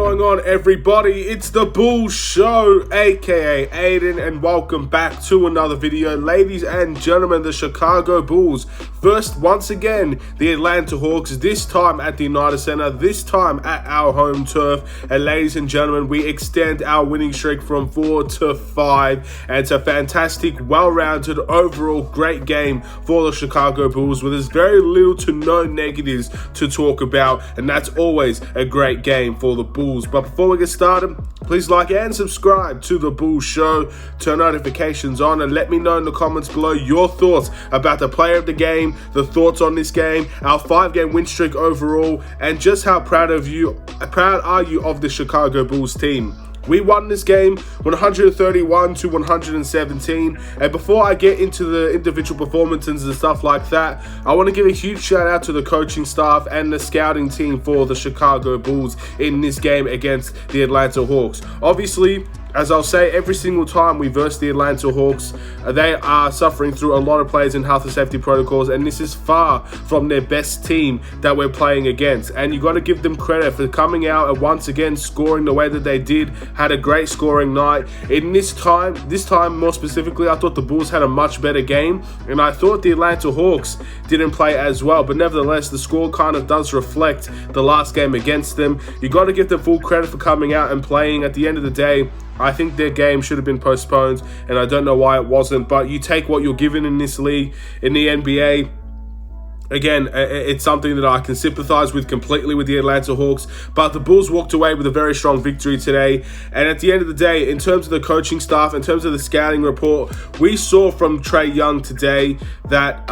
going on, everybody? It's the Bulls Show, aka Aidan, and welcome back to another video. Ladies and gentlemen, the Chicago Bulls first once again the Atlanta Hawks, this time at the United Center, this time at our home turf. And ladies and gentlemen, we extend our winning streak from 4 to 5, and it's a fantastic, well-rounded, overall great game for the Chicago Bulls, where there's very little to no negatives to talk about, and that's always a great game for the Bulls. But before we get started, please like and subscribe to the Bulls Show, turn notifications on, and let me know in the comments below your thoughts about the player of the game, the thoughts on this game, our 5-game win streak overall, and just how proud are you of the Chicago Bulls team. We won this game 131 to 117. And before I get into the individual performances and stuff like that, I want to give a huge shout out to the coaching staff and the scouting team for the Chicago Bulls in this game against the Atlanta Hawks. Obviously, as I'll say every single time we verse the Atlanta Hawks, they are suffering through a lot of players in health and safety protocols, and this is far from their best team that we're playing against. And you got to give them credit for coming out and once again scoring the way that they did. Had a great scoring night. In this time more specifically, I thought the Bulls had a much better game, and I thought the Atlanta Hawks didn't play as well. But nevertheless, the score kind of does reflect the last game against them. You got to give them full credit for coming out and playing. At the end of the day, I think their game should have been postponed, and I don't know why it wasn't, but you take what you're given in this league, in the NBA. Again, it's something that I can sympathize with completely with the Atlanta Hawks, but the Bulls walked away with a very strong victory today. And at the end of the day, in terms of the coaching staff, in terms of the scouting report, we saw from Trae Young today that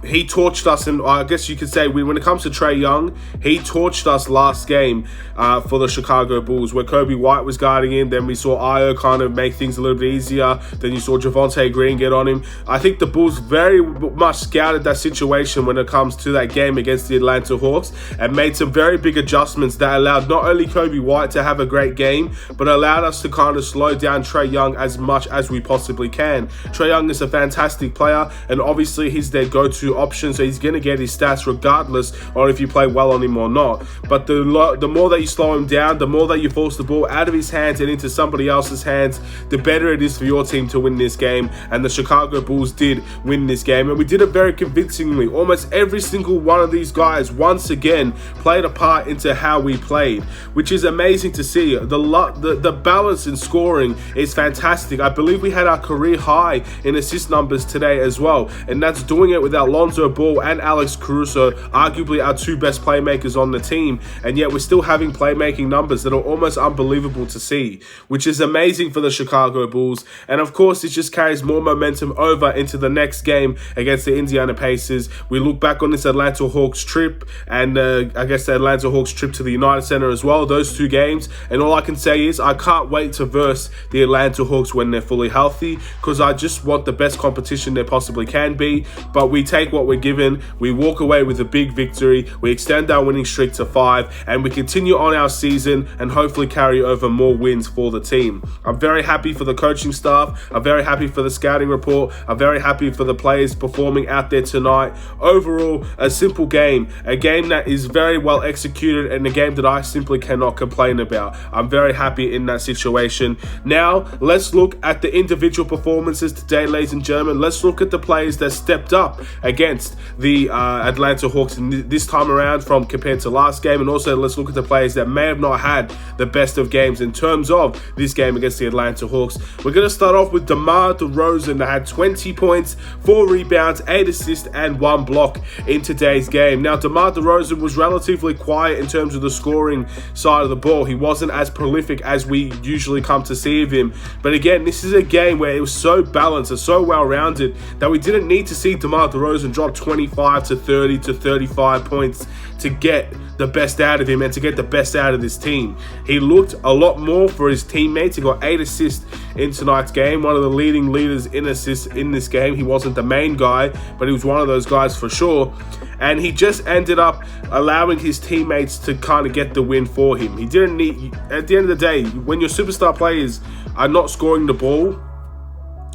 he torched us, and I guess you could say when it comes to Trae Young, he torched us last game for the Chicago Bulls, where Kobe White was guarding him. Then we saw Io kind of make things a little bit easier. Then you saw Javonte Green get on him. I think the Bulls very much scouted that situation when it comes to that game against the Atlanta Hawks, and made some very big adjustments that allowed not only Kobe White to have a great game, but allowed us to kind of slow down Trae Young as much as we possibly can. Trae Young is a fantastic player, and obviously he's their go-to option, so he's going to get his stats regardless on if you play well on him or not. But the more that you slow him down, the more that you force the ball out of his hands and into somebody else's hands, the better it is for your team to win this game. And the Chicago Bulls did win this game, and we did it very convincingly. Almost every single one of these guys once again played a part into how we played, which is amazing to see. The balance in scoring is fantastic. I believe we had our career high in assist numbers today as well, and that's doing it without Lonzo Ball and Alex Caruso, arguably our two best playmakers on the team, and yet we're still having playmaking numbers that are almost unbelievable to see, which is amazing for the Chicago Bulls. And of course, it just carries more momentum over into the next game against the Indiana Pacers. We look back on this Atlanta Hawks trip, and I guess the Atlanta Hawks trip to the United Center as well, those two games, and all I can say is I can't wait to verse the Atlanta Hawks when they're fully healthy, because I just want the best competition there possibly can be. But we take what we're given, we walk away with a big victory, we extend our winning streak to 5, and we continue on our season and hopefully carry over more wins for the team. I'm very happy for the coaching staff, I'm very happy for the scouting report, I'm very happy for the players performing out there tonight. Overall, a simple game, a game that is very well executed, and a game that I simply cannot complain about. I'm very happy in that situation. Now, let's look at the individual performances today, ladies and gentlemen. Let's look at the players that stepped up against the Atlanta Hawks this time around from compared to last game, and also let's look at the players that may have not had the best of games in terms of this game against the Atlanta Hawks. We're going to start off with DeMar DeRozan, that had 20 points, 4 rebounds, 8 assists, and 1 block in today's game. Now, DeMar DeRozan was relatively quiet in terms of the scoring side of the ball. He wasn't as prolific as we usually come to see of him, but again, this is a game where it was so balanced and so well-rounded that we didn't need to see DeMar DeRozan drop 25 to 30 to 35 points to get the best out of him and to get the best out of this team. He looked a lot more for his teammates. He got 8 assists in tonight's game, one of the leading leaders in assists in this game. He wasn't the main guy, but he was one of those guys for sure. And he just ended up allowing his teammates to kind of get the win for him. He didn't need, at the end of the day, when your superstar players are not scoring the ball,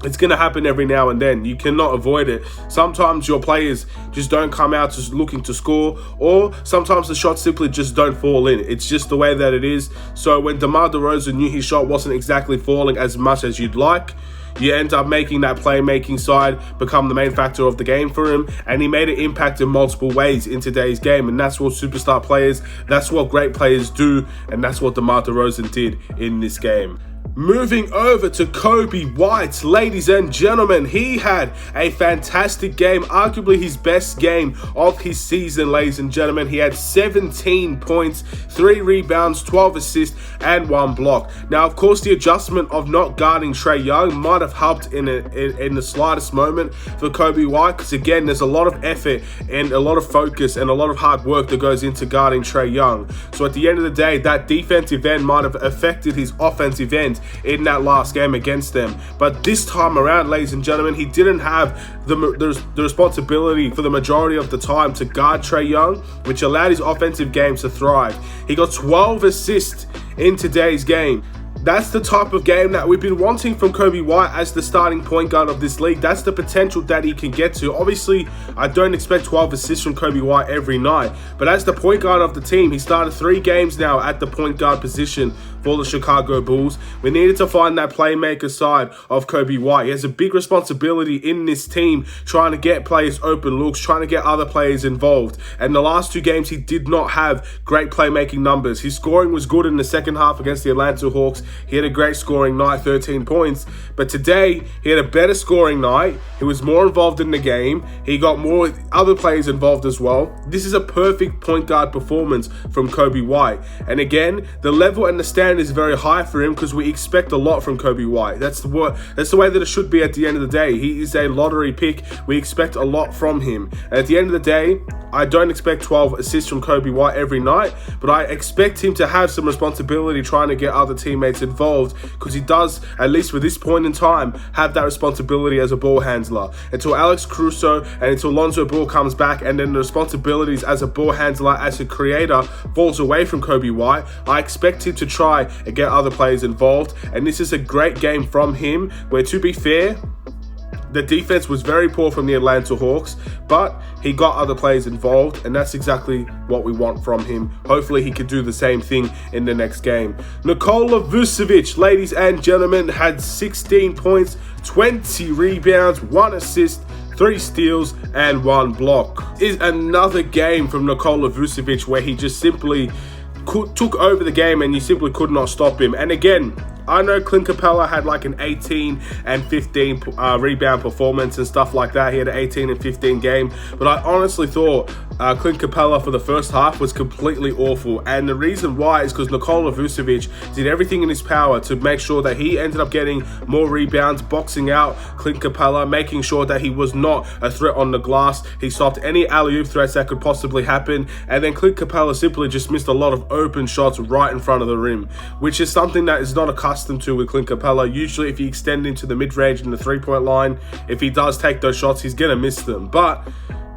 It's going to happen every now and then. You cannot avoid it. Sometimes your players just don't come out just looking to score, or sometimes the shots simply just don't fall in. It's just the way that it is. So when DeMar DeRozan knew his shot wasn't exactly falling as much as you'd like, you end up making that playmaking side become the main factor of the game for him, and he made an impact in multiple ways in today's game, and that's what superstar players, that's what great players do, and that's what DeMar DeRozan did in this game. Moving over to Kobe White, ladies and gentlemen, he had a fantastic game, arguably his best game of his season, ladies and gentlemen. He had 17 points, 3 rebounds, 12 assists, and 1 block. Now, of course, the adjustment of not guarding Trae Young might have helped in the slightest moment for Kobe White, because again, there's a lot of effort and a lot of focus and a lot of hard work that goes into guarding Trae Young. So at the end of the day, that defensive end might have affected his offensive end in that last game against them. But this time around, ladies and gentlemen, he didn't have the responsibility for the majority of the time to guard Trae Young, which allowed his offensive game to thrive. He got 12 assists in today's game. That's the type of game that we've been wanting from Kobe White as the starting point guard of this league. That's the potential that he can get to. Obviously, I don't expect 12 assists from Kobe White every night, but as the point guard of the team, he started 3 games now at the point guard position for the Chicago Bulls. We needed to find that playmaker side of Kobe White. He has a big responsibility in this team, trying to get players open looks, trying to get other players involved. And the last 2 games, he did not have great playmaking numbers. His scoring was good in the second half against the Atlanta Hawks. He had a great scoring night, 13 points. But today, he had a better scoring night. He was more involved in the game. He got more other players involved as well. This is a perfect point guard performance from Kobe White. And again, the level and the standard is very high for him because we expect a lot from Kobe White. That's the way that it should be at the end of the day. He is a lottery pick. We expect a lot from him. And at the end of the day, I don't expect 12 assists from Kobe White every night, but I expect him to have some responsibility trying to get other teammates involved, because he does, at least for this point in time, have that responsibility as a ball handler. Until Alex Caruso and until Lonzo Ball comes back, and then the responsibilities as a ball handler, as a creator, falls away from Kobe White, I expect him to try and get other players involved. And this is a great game from him, where, to be fair, the defense was very poor from the Atlanta Hawks, but he got other players involved, and that's exactly what we want from him. Hopefully he can do the same thing in the next game. Nikola Vucevic, ladies and gentlemen, had 16 points, 20 rebounds, 1 assist, 3 steals, and 1 block. Is another game from Nikola Vucevic where he just simply took over the game and you simply could not stop him. And again, I know Clint Capella had like an 18 and 15 rebound performance and stuff like that. He had an 18 and 15 game, but I honestly thought Clint Capella for the first half was completely awful. And the reason why is because Nikola Vucevic did everything in his power to make sure that he ended up getting more rebounds, boxing out Clint Capella, making sure that he was not a threat on the glass. He stopped any alley-oop threats that could possibly happen. And then Clint Capella simply just missed a lot of open shots right in front of the rim, which is something that is not accustomed to with Clint Capella. Usually if he extends into the mid-range and the 3-point line, if he does take those shots, he's going to miss them. But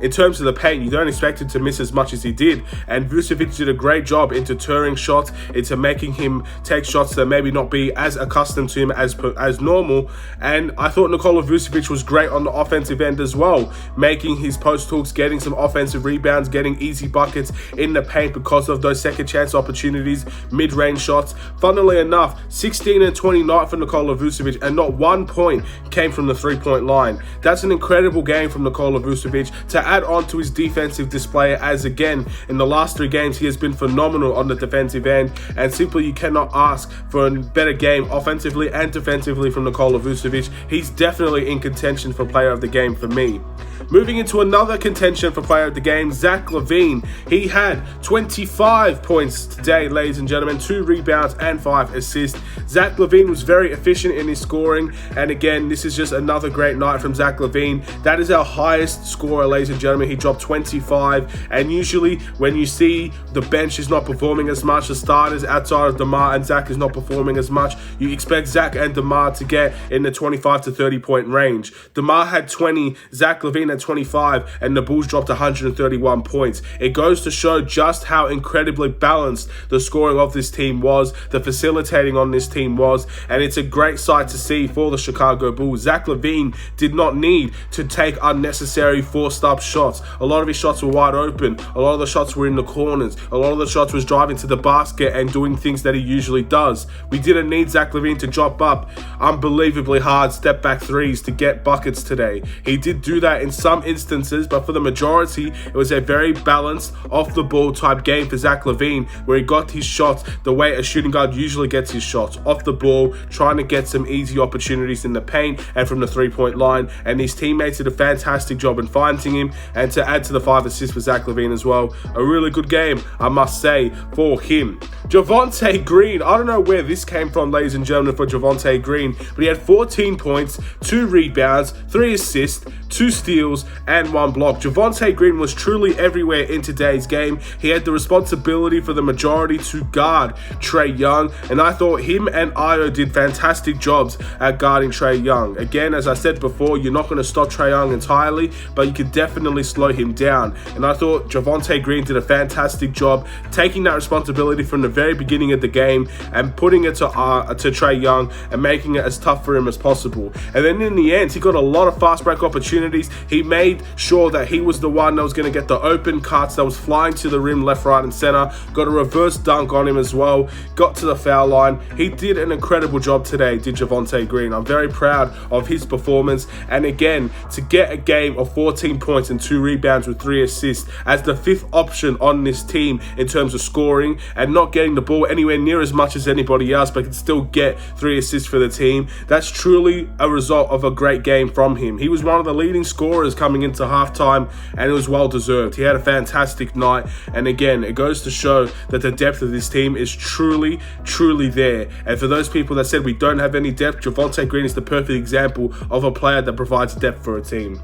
in terms of the paint, you don't expect him to miss as much as he did. And Vucevic did a great job in deterring shots, into making him take shots that maybe not be as accustomed to him as normal. And I thought Nikola Vucevic was great on the offensive end as well, making his post hooks, getting some offensive rebounds, getting easy buckets in the paint because of those second chance opportunities, mid-range shots. Funnily enough, 16 and 29 for Nikola Vucevic, and not 1 point came from the 3-point line. That's an incredible game from Nikola Vucevic to add on to his defensive display, as again, in the last 3 games, he has been phenomenal on the defensive end, and simply you cannot ask for a better game offensively and defensively from Nikola Vucevic. He's definitely in contention for player of the game for me. Moving into another contention for player of the game, Zach LaVine. He had 25 points today, ladies and gentlemen, 2 rebounds and 5 assists. Zach LaVine was very efficient in his scoring, and again, this is just another great night from Zach LaVine. That is our highest scorer, ladies and gentlemen. He dropped 25, and usually when you see the bench is not performing as much, the starters outside of DeMar and Zach is not performing as much, you expect Zach and DeMar to get in the 25 to 30 point range. DeMar had 20, Zach LaVine had 125 and the Bulls dropped 131 points. It goes to show just how incredibly balanced the scoring of this team was, the facilitating on this team was, and it's a great sight to see for the Chicago Bulls. Zach LaVine did not need to take unnecessary forced-up shots. A lot of his shots were wide open. A lot of the shots were in the corners. A lot of the shots was driving to the basket and doing things that he usually does. We didn't need Zach LaVine to drop up unbelievably hard step-back threes to get buckets today. He did do that in some instances, but for the majority, it was a very balanced, off-the-ball type game for Zach LaVine, where he got his shots the way a shooting guard usually gets his shots, off the ball, trying to get some easy opportunities in the paint and from the three-point line, and his teammates did a fantastic job in finding him, and to add to the 5 assists for Zach LaVine as well. A really good game, I must say, for him. Javonte Green, I don't know where this came from, ladies and gentlemen, for Javonte Green, but he had 14 points, 2 rebounds, 3 assists, 2 steals, and 1 block. Javonte Green was truly everywhere in today's game. He had the responsibility for the majority to guard Trae Young, and I thought him and Ayo did fantastic jobs at guarding Trae Young. Again, as I said before, you're not going to stop Trae Young entirely, but you can definitely slow him down. And I thought Javonte Green did a fantastic job taking that responsibility from the very beginning of the game and putting it to Trae Young and making it as tough for him as possible. And then in the end, he got a lot of fast break opportunities. He made sure that he was the one that was going to get the open cuts, that was flying to the rim left, right, and center. Got a reverse dunk on him as well. Got to the foul line. He did an incredible job today, did Javonte Green. I'm very proud of his performance. And again, to get a game of 14 points and 2 rebounds with 3 assists as the 5th option on this team in terms of scoring and not getting the ball anywhere near as much as anybody else, but can still get 3 assists for the team. That's truly a result of a great game from him. He was one of the leading scorers coming into halftime, and it was well deserved. He had a fantastic night, and again, it goes to show that the depth of this team is truly, truly there. And for those people that said we don't have any depth, Javonte Green is the perfect example of a player that provides depth for a team.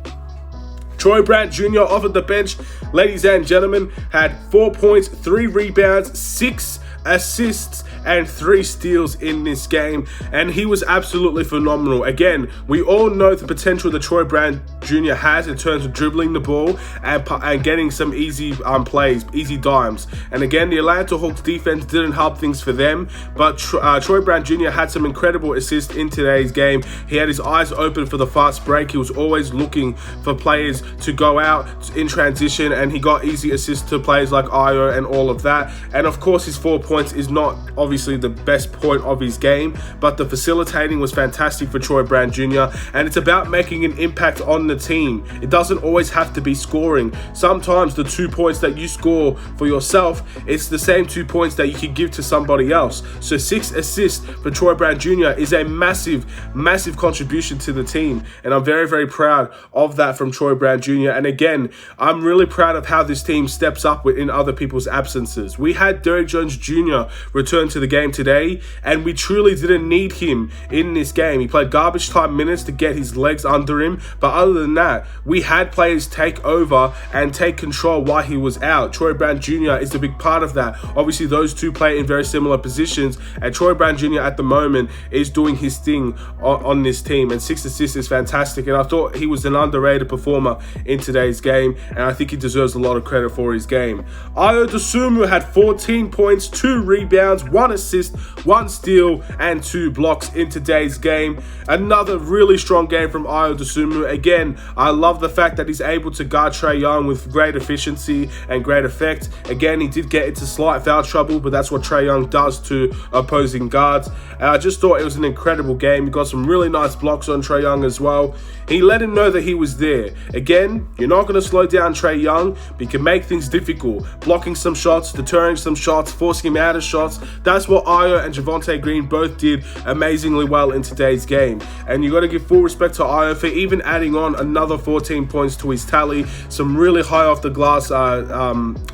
Troy Brown Jr. off of the bench, ladies and gentlemen, had 4 points, 3 rebounds, 6 assists, and 3 steals in this game, and he was absolutely phenomenal. Again, we all know the potential that Troy Brown Jr. has in terms of dribbling the ball and getting some easy plays, easy dimes. And again, the Atlanta Hawks defense didn't help things for them, but Troy Brown Jr. had some incredible assists in today's game. He had his eyes open for the fast break. He was always looking for players to go out in transition, and he got easy assists to players like Ayo and all of that. And of course, his 4 points is not obviously the best point of his game, but the facilitating was fantastic for Troy Brown Jr. And it's about making an impact on the team. It doesn't always have to be scoring. Sometimes the 2 points that you score for yourself, it's the same 2 points that you can give to somebody else. So 6 assists for Troy Brown Jr. is a massive, massive contribution to the team, and I'm very, very proud of that from Troy Brown Jr. And again, I'm really proud of how this team steps up in other people's absences. We had Derrick Jones Jr. return to the game today, and we truly didn't need him in this game. He played garbage time minutes to get his legs under him, but other than that, we had players take over and take control while he was out. Troy Brown Jr. is a big part of that. Obviously, those two play in very similar positions, and Troy Brown Jr. at the moment is doing his thing on this team, and 6 assists is fantastic, and I thought he was an underrated performer in today's game, and I think he deserves a lot of credit for his game. Ayo Dosunmu had 14 points, 2 rebounds, 1 assist, 1 steal, and 2 blocks in today's game. Another really strong game from Ayo Dosunmu. Again, I love the fact that he's able to guard Trae Young with great efficiency and great effect. Again, he did get into slight foul trouble, but that's what Trae Young does to opposing guards. And I just thought it was an incredible game. He got some really nice blocks on Trae Young as well. He let him know that he was there. Again, you're not going to slow down Trae Young, but you can make things difficult. Blocking some shots, deterring some shots, forcing him out of shots. That's what Ayo and Javonte Green both did amazingly well in today's game. And you got to give full respect to Ayo for even adding on another 14 points to his tally. Some really high off the glass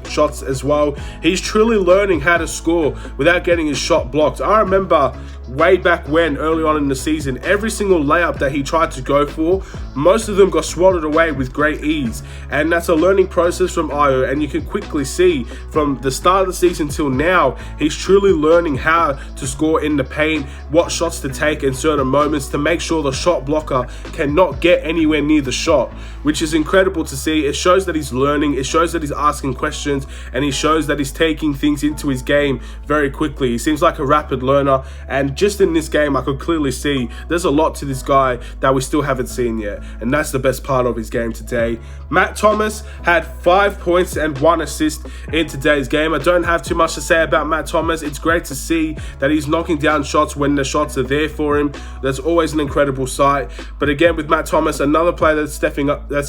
shots as well. He's truly learning how to score without getting his shot blocked. I remember way back when, early on in the season, every single layup that he tried to go for, most of them got swatted away with great ease. And that's a learning process from Io, and you can quickly see from the start of the season till now, he's truly learning how to score in the paint, what shots to take in certain moments to make sure the shot blocker cannot get anywhere near the shot, which is incredible to see. It shows that he's learning, it shows that he's asking questions, and he shows that he's taking things into his game very quickly. He seems like a rapid learner, and just in this game I could clearly see there's a lot to this guy that we still haven't seen yet, and that's the best part of his game today. Matt Thomas had 5 points and 1 assist in today's game. I don't have too much to say about Matt Thomas. It's great to see that he's knocking down shots when the shots are there for him. That's always an incredible sight. But again, with Matt Thomas, another player that's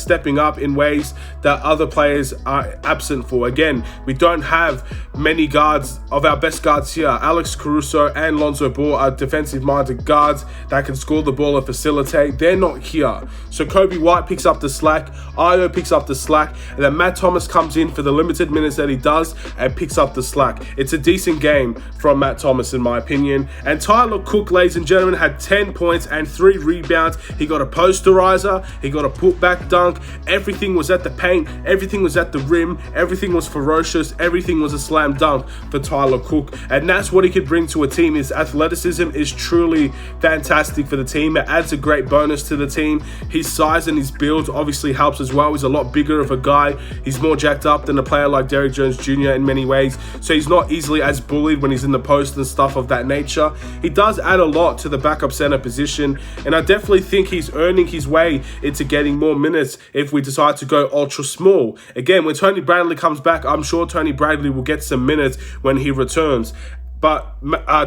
stepping up in ways that other players are absent for. Again, we don't have many guards of our best guards here. Alex Caruso and Lonzo Ball are defensive-minded guards that can score the ball and facilitate. They're not here. So Kobe White picks up the slack, Io picks up the slack, and then Matt Thomas comes in for the limited minutes that he does and picks up the slack. It's a decent game from Matt Thomas, in my opinion. And Tyler Cook, ladies and gentlemen, had 10 points and 3 rebounds. He got a posterizer, he got a putback dunk. Everything was at the paint, everything was at the rim, everything was ferocious, everything was a slam dunk for Tyler Cook. And that's what he could bring to a team. His athleticism is truly fantastic for the team. It adds a great bonus to the team. His size and his build obviously helps as well. He's a lot bigger of a guy. He's more jacked up than a player like Derrick Jones Jr. in many ways. So he's not easily as bullied when he's in the post and stuff of that nature. He does add a lot to the backup center position. And I definitely think he's earning his way into getting more minutes if we decide to go ultra small. Again, when Tony Bradley comes back, I'm sure Tony Bradley will get some minutes when he returns. But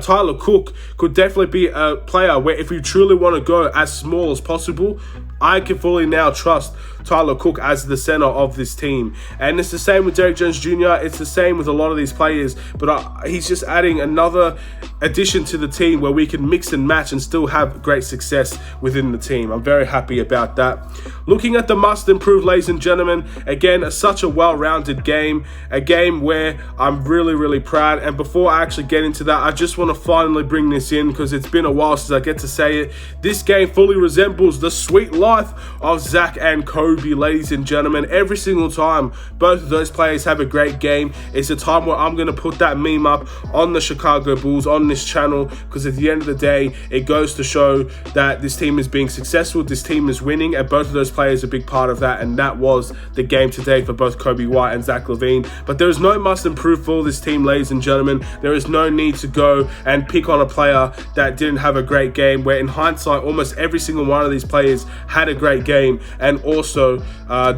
Tyler Cook could definitely be a player where if you truly want to go as small as possible, I can fully now trust Tyler Cook as the center of this team. And it's the same with Derrick Jones Jr. It's the same with a lot of these players, but he's just adding another addition to the team where we can mix and match and still have great success within the team. I'm very happy about that. Looking at the must improve, ladies and gentlemen, again, such a well-rounded game, a game where I'm really proud. And before I actually get into that, I just want to finally bring this in because it's been a while since I get to say it. This game fully resembles the sweet life of Zach and Kobe, ladies and gentlemen. Every single time both of those players have a great game, it's a time where I'm going to put that meme up on the Chicago Bulls on this channel, because at the end of the day, it goes to show that this team is being successful, this team is winning, and both of those players are a big part of that. And that was the game today for both Kobe White and Zach LaVine. But there is no must improve for this team, ladies and gentlemen. There is no need to go and pick on a player that didn't have a great game, where in hindsight, almost every single one of these players had a great game, and also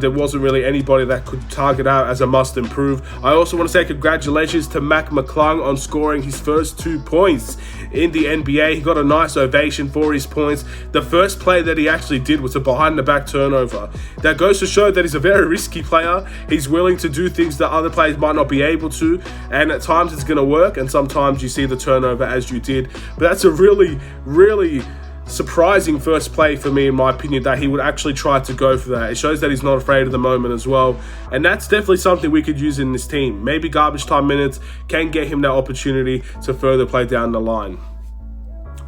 there wasn't really anybody that could target out as a must improve. I also want to say congratulations to Mac McClung on scoring his first 2 points in the NBA. He got a nice ovation for his points. The first play that he actually did was a behind the back turnover. That goes to show that he's a very risky player. He's willing to do things that other players might not be able to, and at times it's going to work, and sometimes you see the turnover as you did. But that's a really surprising first play for me, in my opinion, that he would actually try to go for that. It shows that he's not afraid of the moment as well, and that's definitely something we could use in this team. Maybe garbage time minutes can get him that opportunity to further play down the line.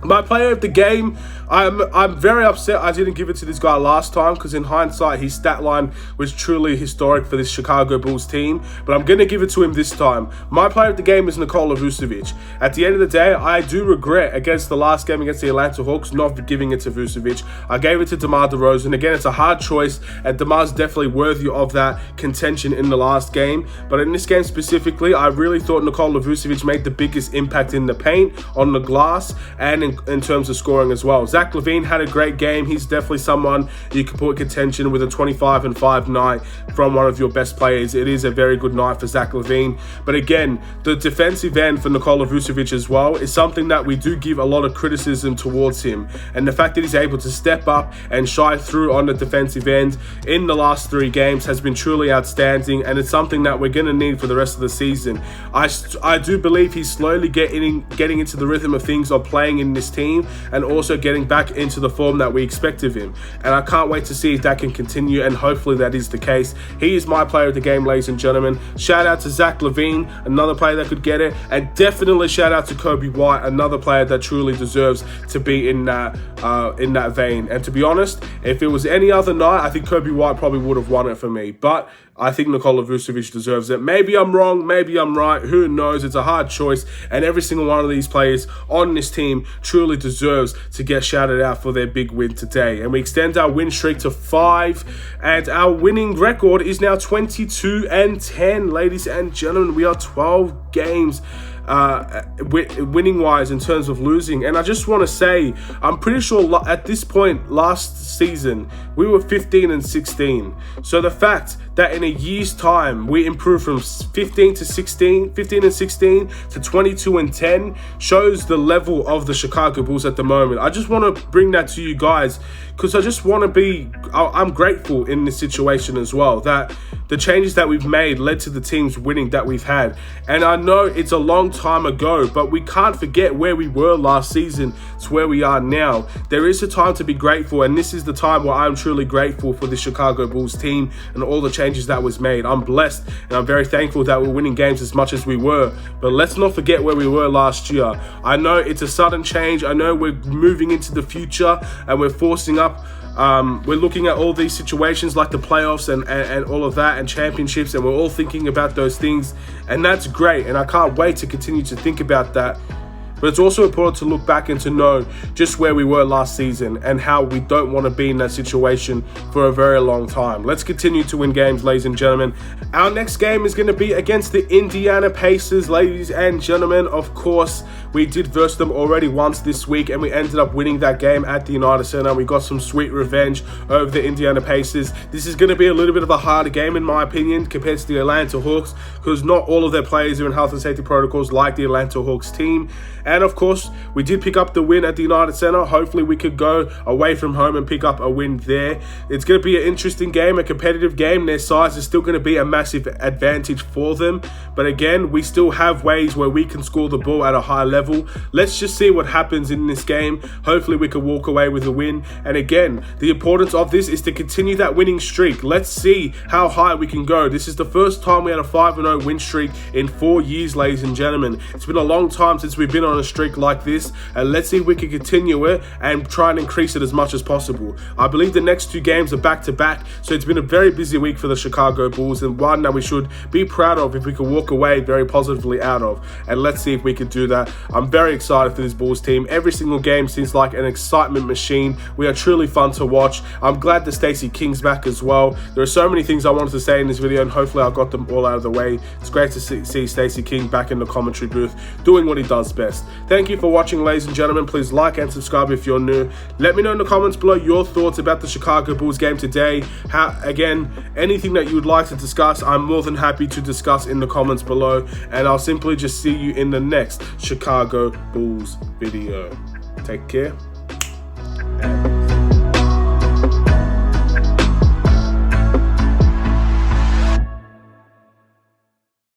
My player of the game, I'm very upset I didn't give it to this guy last time, because in hindsight, his stat line was truly historic for this Chicago Bulls team, but I'm going to give it to him this time. My player of the game is Nikola Vucevic. At the end of the day, I do regret against the last game against the Atlanta Hawks not giving it to Vucevic. I gave it to DeMar DeRozan. Again, it's a hard choice, and DeMar's definitely worthy of that contention in the last game, but in this game specifically, I really thought Nikola Vucevic made the biggest impact in the paint, on the glass, and in terms of scoring as well. Zach LaVine had a great game. He's definitely someone you can put in contention with a 25 and 5 night from one of your best players. It is a very good night for Zach LaVine. But again, the defensive end for Nikola Vucevic as well is something that we do give a lot of criticism towards him. And the fact that he's able to step up and shine through on the defensive end in the last 3 games has been truly outstanding, and it's something that we're going to need for the rest of the season. I do believe he's slowly getting into the rhythm of things of playing in this team and also getting back into the form that we expect of him. And I can't wait to see if that can continue, and hopefully that is the case. He is my player of the game, ladies and gentlemen. Shout out to Zach LaVine, another player that could get it, and definitely shout out to Kobe White, another player that truly deserves to be in that vein. And to be honest, if it was any other night, I think Kobe White probably would have won it for me. But I think Nikola Vucevic deserves it. Maybe I'm wrong, maybe I'm right, who knows? It's a hard choice, and every single one of these players on this team truly deserves to get shouted out for their big win today. And we extend our win streak to 5, and our winning record is now 22-10. Ladies and gentlemen, we are 12 games winning wise in terms of losing. And I just want to say, I'm pretty sure at this point last season we were 15-16. So the fact that in a year's time we improved from 15 and 16 to 22-10 shows the level of the Chicago Bulls at the moment. I just want to bring that to you guys because I just want to be, I'm grateful in this situation as well, that the changes that we've made led to the teams winning that we've had. And I know it's a long time ago, but we can't forget where we were last season to where we are now. There is a time to be grateful, and this is the time where I'm truly grateful for the Chicago Bulls team and all the changes that was made. I'm blessed and I'm very thankful that we're winning games as much as we were, but let's not forget where we were last year. I know it's a sudden change. I know we're moving into the future and we're forcing up. We're looking at all these situations like the playoffs and all of that and championships, and we're all thinking about those things, and that's great, and I can't wait to continue to think about that. But it's also important to look back and to know just where we were last season and how we don't want to be in that situation for a very long time. Let's continue to win games, ladies and gentlemen. Our next game is going to be against the Indiana Pacers, ladies and gentlemen. Of course, we did verse them already once this week, and we ended up winning that game at the United Center. We got some sweet revenge over the Indiana Pacers. This is going to be a little bit of a harder game, in my opinion, compared to the Atlanta Hawks, because not all of their players are in health and safety protocols like the Atlanta Hawks team. And of course, we did pick up the win at the United Center. Hopefully we could go away from home and pick up a win there. It's going to be an interesting game, a competitive game. Their size is still going to be a massive advantage for them. But again, we still have ways where we can score the ball at a high level. Let's just see what happens in this game. Hopefully we can walk away with a win. And again, the importance of this is to continue that winning streak. Let's see how high we can go. This is the first time we had a 5-0 win streak in 4 years, ladies and gentlemen. It's been a long time since we've been on a streak like this, and let's see if we can continue it and try and increase it as much as possible. I believe the next 2 games are back-to-back, so it's been a very busy week for the Chicago Bulls, and one that we should be proud of if we can walk away very positively out of. And let's see if we can do that. I'm very excited for this Bulls team. Every single game seems like an excitement machine. We are truly fun to watch. I'm glad that Stacey King's back as well. There are so many things I wanted to say in this video, and hopefully I got them all out of the way. It's great to see Stacey King back in the commentary booth doing what he does best. Thank you for watching, ladies and gentlemen. Please like and subscribe if you're new. Let me know in the comments below your thoughts about the Chicago Bulls game today. Again, anything that you would like to discuss, I'm more than happy to discuss in the comments below. And I'll simply just see you in the next Chicago Bulls video. Take care.